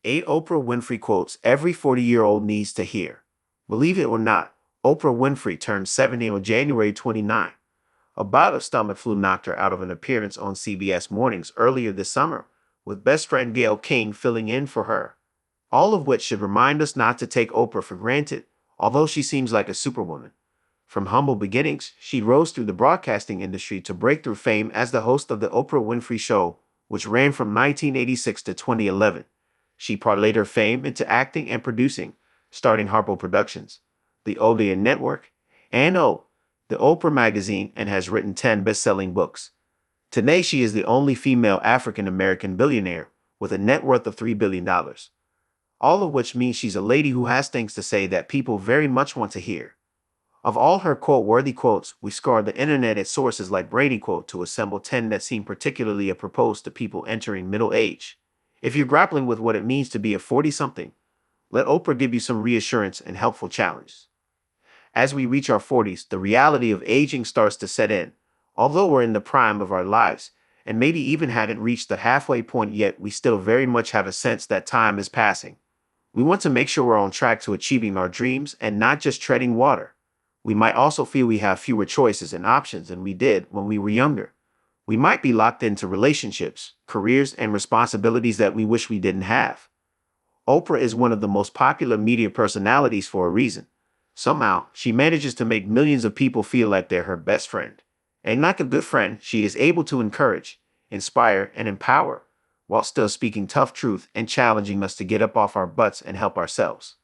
8 Oprah Winfrey quotes every 40-year-old needs to hear. Believe it or not, Oprah Winfrey turned 70 on January 29. A bout of stomach flu knocked her out of an appearance on CBS Mornings earlier this summer, with best friend Gayle King filling in for her. All of which should remind us not to take Oprah for granted, although she seems like a superwoman. From humble beginnings, she rose through the broadcasting industry to breakthrough fame as the host of the Oprah Winfrey Show, which ran from 1986 to 2011. She parlayed her fame into acting and producing, starting Harpo Productions, the Odeon Network, and the Oprah Magazine, and has written 10 best-selling books. Today, she is the only female African-American billionaire with a net worth of $3 billion. All of which means she's a lady who has things to say that people very much want to hear. Of all her quote-worthy quotes, we scoured the internet at sources like Brady Quote to assemble 10 that seem particularly apropos to people entering middle age. If you're grappling with what it means to be a 40-something, let Oprah give you some reassurance and helpful challenge. As we reach our 40s, the reality of aging starts to set in. Although we're in the prime of our lives, and maybe even haven't reached the halfway point yet, we still very much have a sense that time is passing. We want to make sure we're on track to achieving our dreams and not just treading water. We might also feel we have fewer choices and options than we did when we were younger. We might be locked into relationships, careers, and responsibilities that we wish we didn't have. Oprah is one of the most popular media personalities for a reason. Somehow, she manages to make millions of people feel like they're her best friend. And like a good friend, she is able to encourage, inspire, and empower, while still speaking tough truth and challenging us to get up off our butts and help ourselves.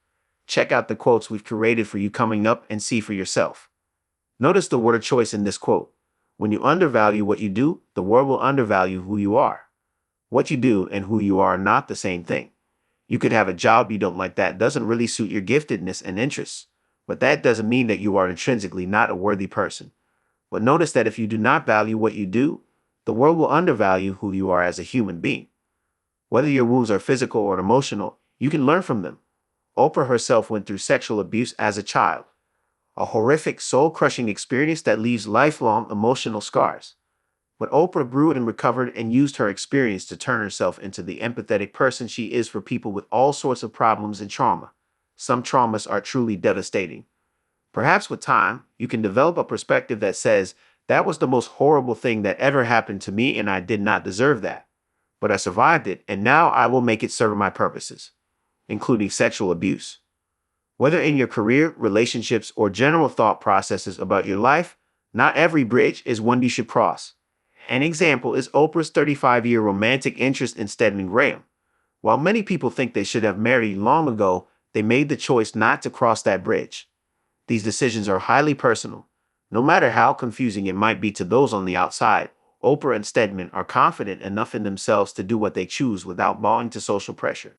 Check out the quotes we've curated for you coming up and see for yourself. Notice the word choice in this quote. When you undervalue what you do, the world will undervalue who you are. What you do and who you are not the same thing. You could have a job you don't like that doesn't really suit your giftedness and interests, but that doesn't mean that you are intrinsically not a worthy person. But notice that if you do not value what you do, the world will undervalue who you are as a human being. Whether your wounds are physical or emotional, you can learn from them. Oprah herself went through sexual abuse as a child. A horrific, soul-crushing experience that leaves lifelong emotional scars. But Oprah grew and recovered and used her experience to turn herself into the empathetic person she is for people with all sorts of problems and trauma. Some traumas are truly devastating. Perhaps with time, you can develop a perspective that says, that was the most horrible thing that ever happened to me and I did not deserve that. But I survived it, and now I will make it serve my purposes, including sexual abuse. Whether in your career, relationships, or general thought processes about your life, not every bridge is one you should cross. An example is Oprah's 35-year romantic interest in Stedman Graham. While many people think they should have married long ago, they made the choice not to cross that bridge. These decisions are highly personal. No matter how confusing it might be to those on the outside, Oprah and Stedman are confident enough in themselves to do what they choose without bowing to social pressure.